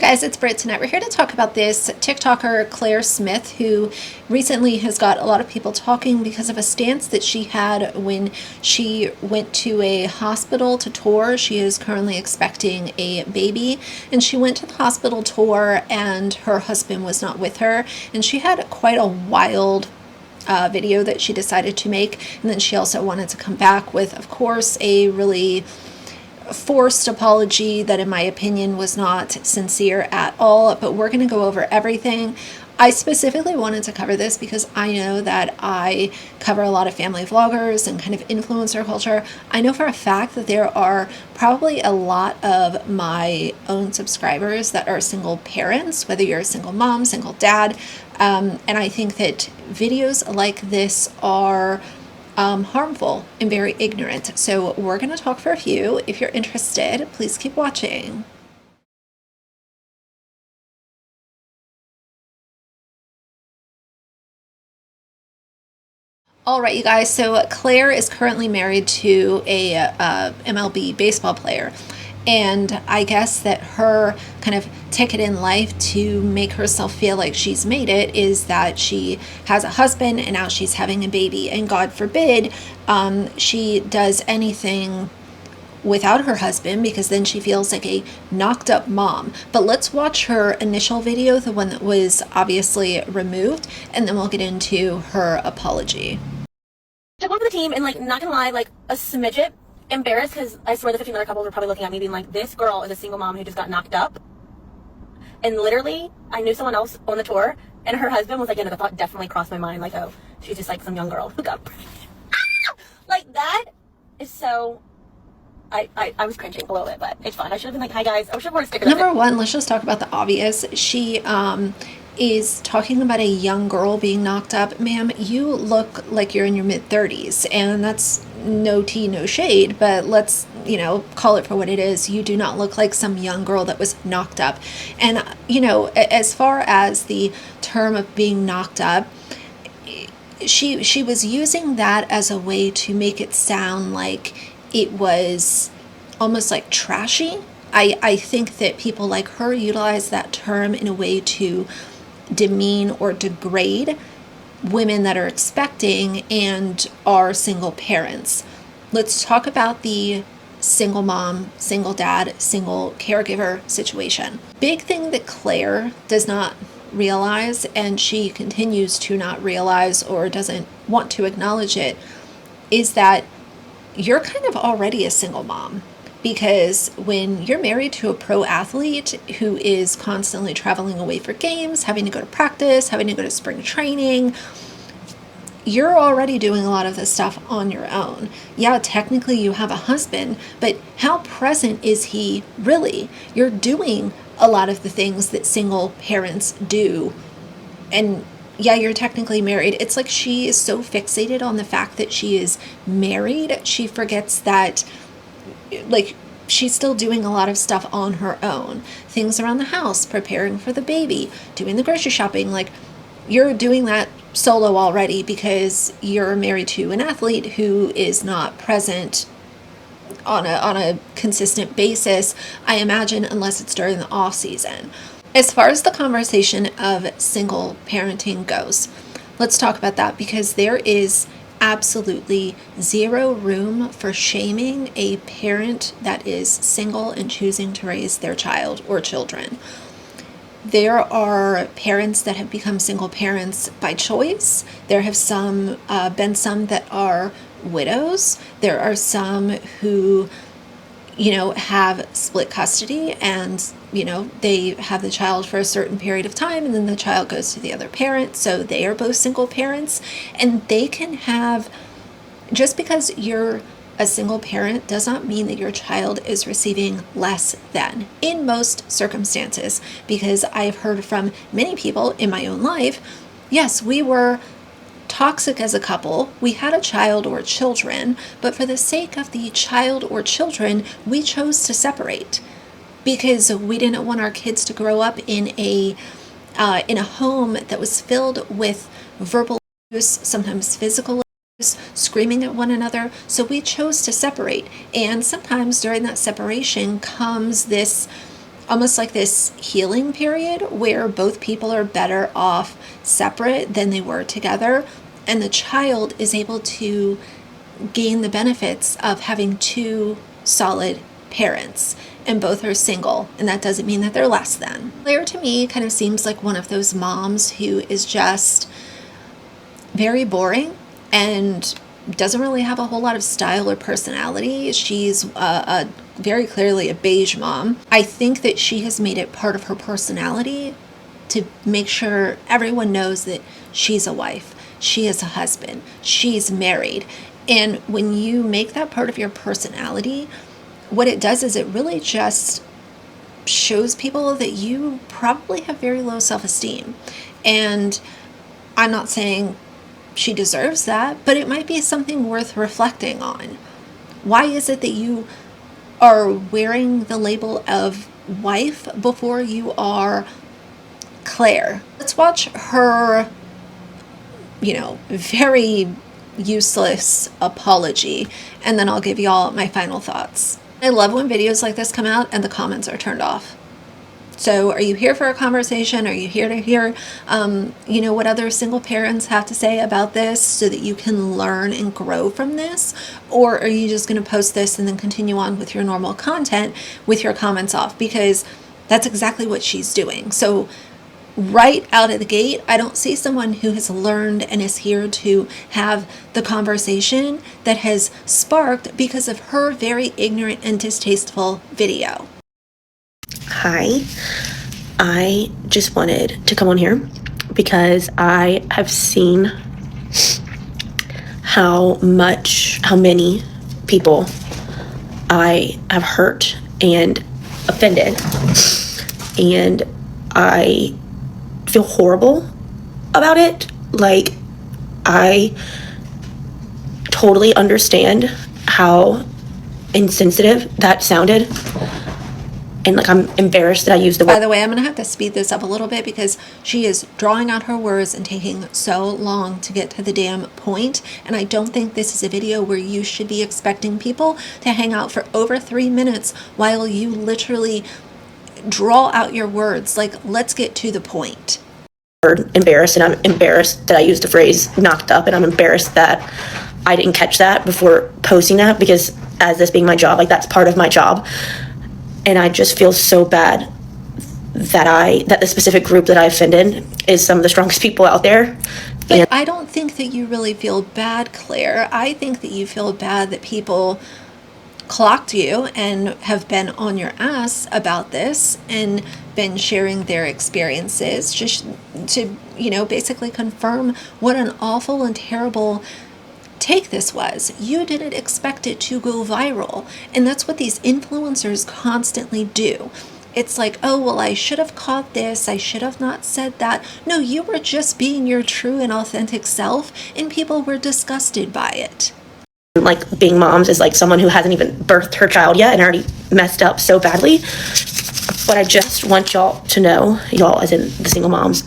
guys, it's Britt tonight. We're here to talk about this TikToker Claire Smith, who recently has got a lot of people talking because of a stance that she had when she went to a hospital to tour. She is currently expecting a baby, and she went to the hospital tour and her husband was not with her, and she had quite a wild video that she decided to make. And then she also wanted to come back with, of course, a really forced apology that in my opinion was not sincere at all. But we're going to go over everything. I specifically wanted to cover this because I know that I cover a lot of family vloggers and kind of influencer culture. I know for a fact that there are probably a lot of my own subscribers that are single parents, whether you're a single mom, single dad, and I think that videos like this are harmful and very ignorant. So we're going to talk for a few. If you're interested, please keep watching. All right, you guys. So Claire is currently married to a MLB baseball player. And I guess that her kind of ticket in life to make herself feel like she's made it is that she has a husband and now she's having a baby. And God forbid she does anything without her husband, because then she feels like a knocked up mom. But let's watch her initial video, the one that was obviously removed, and then we'll get into her apology. Took one for the team, and not gonna lie, a smidget embarrassed, because I swear the 15 other couples were probably looking at me being like, this girl is a single mom who just got knocked up. And literally, I knew someone else on the tour, and her husband was like, yeah, no, the thought definitely crossed my mind, oh, she's just some young girl who got that is so... I was cringing a little bit, but it's fine. I should have been like, hi guys, I wish I wore a sticker. Number one, let's just talk about the obvious. She is talking about a young girl being knocked up. Ma'am, you look like you're in your mid-30s, and that's no tea, no shade, but let's, call it for what it is. You do not look like some young girl that was knocked up. And, as far as the term of being knocked up, she was using that as a way to make it sound like it was almost like trashy. I think that people like her utilize that term in a way to demean or degrade women that are expecting and are single parents. Let's talk about the single mom, single dad, single caregiver situation. Big thing that Claire does not realize, and she continues to not realize or doesn't want to acknowledge it, is that you're kind of already a single mom. Because when you're married to a pro athlete who is constantly traveling away for games, having to go to practice, having to go to spring training, you're already doing a lot of this stuff on your own. Yeah, technically you have a husband, but how present is he really? You're doing a lot of the things that single parents do. And yeah, you're technically married. It's like she is so fixated on the fact that she is married, she forgets that she's still doing a lot of stuff on her own. Things around the house, preparing for the baby, doing the grocery shopping. You're doing that solo already because you're married to an athlete who is not present on a consistent basis, I imagine, unless it's during the off season. As far as the conversation of single parenting goes, let's talk about that, because there is absolutely zero room for shaming a parent that is single and choosing to raise their child or children. There are parents that have become single parents by choice. There have been some that are widows. There are some who have split custody, and they have the child for a certain period of time, and then the child goes to the other parent, so they are both single parents. And they can have, just because you're a single parent does not mean that your child is receiving less than, in most circumstances, because I've heard from many people in my own life, yes, we were toxic as a couple, we had a child or children, but for the sake of the child or children, we chose to separate because we didn't want our kids to grow up in a home that was filled with verbal abuse, sometimes physical abuse, screaming at one another. So we chose to separate. And sometimes during that separation comes this almost like this healing period where both people are better off separate than they were together, and the child is able to gain the benefits of having two solid parents, and both are single, and that doesn't mean that they're less than. Claire to me kind of seems like one of those moms who is just very boring and doesn't really have a whole lot of style or personality. She's a very clearly a beige mom. I think that she has made it part of her personality to make sure everyone knows that she's a wife, she is a husband, she's married. And when you make that part of your personality, what it does is it really just shows people that you probably have very low self-esteem. And I'm not saying she deserves that, but it might be something worth reflecting on. Why is it that you are wearing the label of wife before you are Claire? Let's watch her, very useless apology, and then I'll give y'all my final thoughts. I love when videos like this come out and the comments are turned off. So are you here for a conversation? Are you here to hear, what other single parents have to say about this so that you can learn and grow from this? Or are you just going to post this and then continue on with your normal content with your comments off? Because that's exactly what she's doing. So right out of the gate, I don't see someone who has learned and is here to have the conversation that has sparked because of her very ignorant and distasteful video. Hi, I just wanted to come on here because I have seen how many people I have hurt and offended, and I feel horrible about it. Like, I totally understand how insensitive that sounded. And I'm embarrassed that I used the word. By the way, I'm going to have to speed this up a little bit because she is drawing out her words and taking so long to get to the damn point. And I don't think this is a video where you should be expecting people to hang out for over 3 minutes while you literally draw out your words. Like, let's get to the point. Embarrassed, and I'm embarrassed that I used the phrase knocked up, and I'm embarrassed that I didn't catch that before posting that, because as this being my job, that's part of my job. And I just feel so bad that the specific group that I offended is some of the strongest people out there. But I don't think that you really feel bad, Claire. I think that you feel bad that people clocked you and have been on your ass about this and been sharing their experiences just to, basically confirm what an awful and terrible take this was. You didn't expect it to go viral, and that's what these influencers constantly do. It's like, oh, well, I should have caught this, I should have not said that. No, you were just being your true and authentic self, and people were disgusted by it. Being moms is someone who hasn't even birthed her child yet and already messed up so badly. But I just want y'all to know, y'all as in the single moms,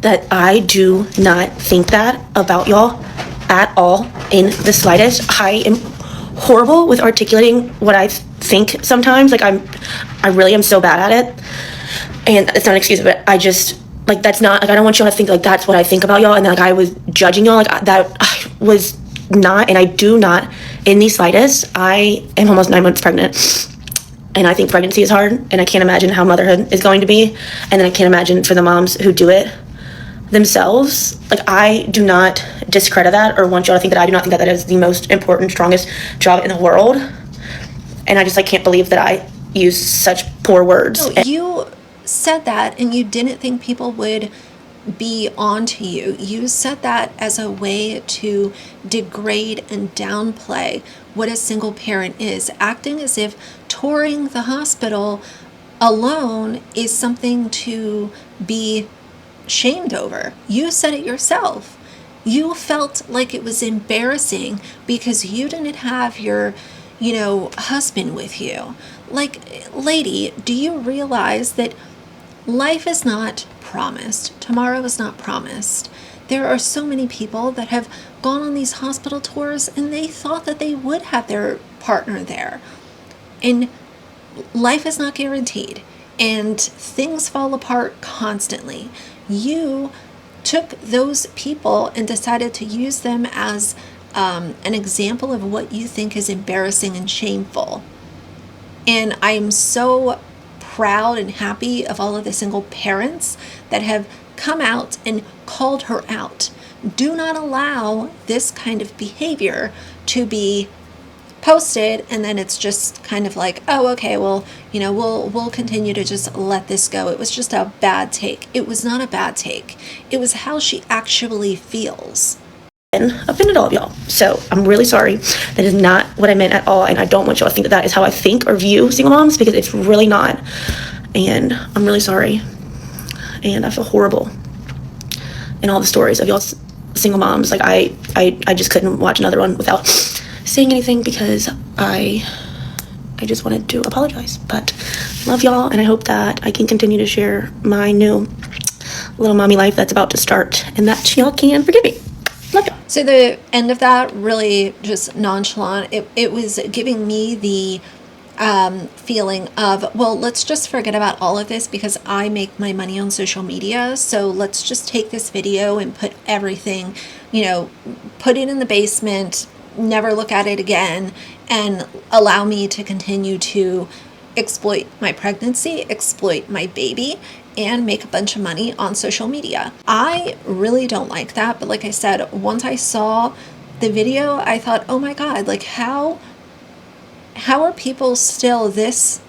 that I do not think that about y'all at all in the slightest. I am horrible with articulating what I think sometimes. I really am so bad at it, and it's not an excuse, but I just that's not I don't want y'all to think that's what I think about y'all, and I was judging y'all that. I was not, and I do not in the slightest. I am almost 9 months pregnant, and I think pregnancy is hard, and I can't imagine how motherhood is going to be, and then I can't imagine for the moms who do it themselves. I do not discredit that or want y'all to think that I do not think that that is the most important, strongest job in the world. And I just can't believe that I use such poor words. No, you said that and you didn't think people would be on to you. You said that as a way to degrade and downplay what a single parent is, acting as if touring the hospital alone is something to be shamed over. You said it yourself. You felt like it was embarrassing because you didn't have your, husband with you. Lady, do you realize that life is not promised? Tomorrow is not promised. There are so many people that have gone on these hospital tours and they thought that they would have their partner there. And life is not guaranteed. and things fall apart constantly. You took those people and decided to use them as an example of what you think is embarrassing and shameful. And I'm so proud and happy of all of the single parents that have come out and called her out. Do not allow this kind of behavior to be posted and then it's just kind of like, oh, okay, well, you know, we'll continue to just let this go. It was just a bad take. It was not a bad take. It was how she actually feels. And offended all of y'all. So I'm really sorry. That is not what I meant at all. And I don't want y'all to think that that is how I think or view single moms, because it's really not. And I'm really sorry. And I feel horrible in all the stories of y'all single moms. Like I just couldn't watch another one without saying anything, because I just wanted to apologize. But love y'all, and I hope that I can continue to share my new little mommy life that's about to start, and that y'all can forgive me. Love y'all. So the end of that, really just nonchalant. It was giving me the feeling of, well, let's just forget about all of this because I make my money on social media. So let's just take this video and put everything, you know, put it in the basement, never look at it again, and allow me to continue to exploit my pregnancy, exploit my baby, and make a bunch of money on social media. I really don't like that. But like I said, once I saw the video, I thought, oh my God, like how are people still this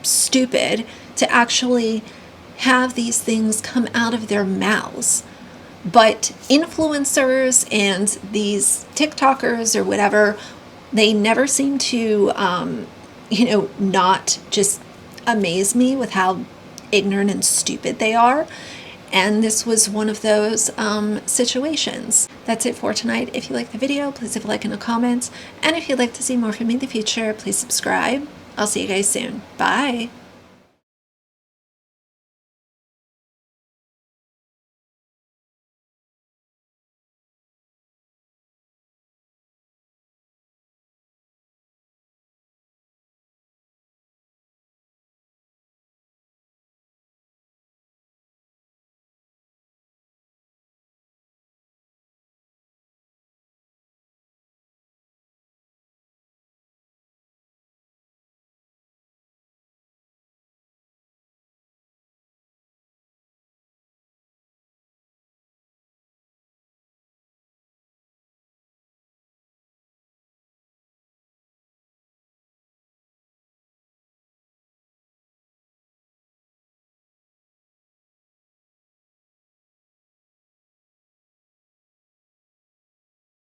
stupid to actually have these things come out of their mouths? But influencers and these TikTokers or whatever, they never seem to, not just amaze me with how ignorant and stupid they are. And this was one of those situations. That's it for tonight. If you like the video, please leave a like and a comment. And if you'd like to see more from me in the future, please subscribe. I'll see you guys soon. Bye.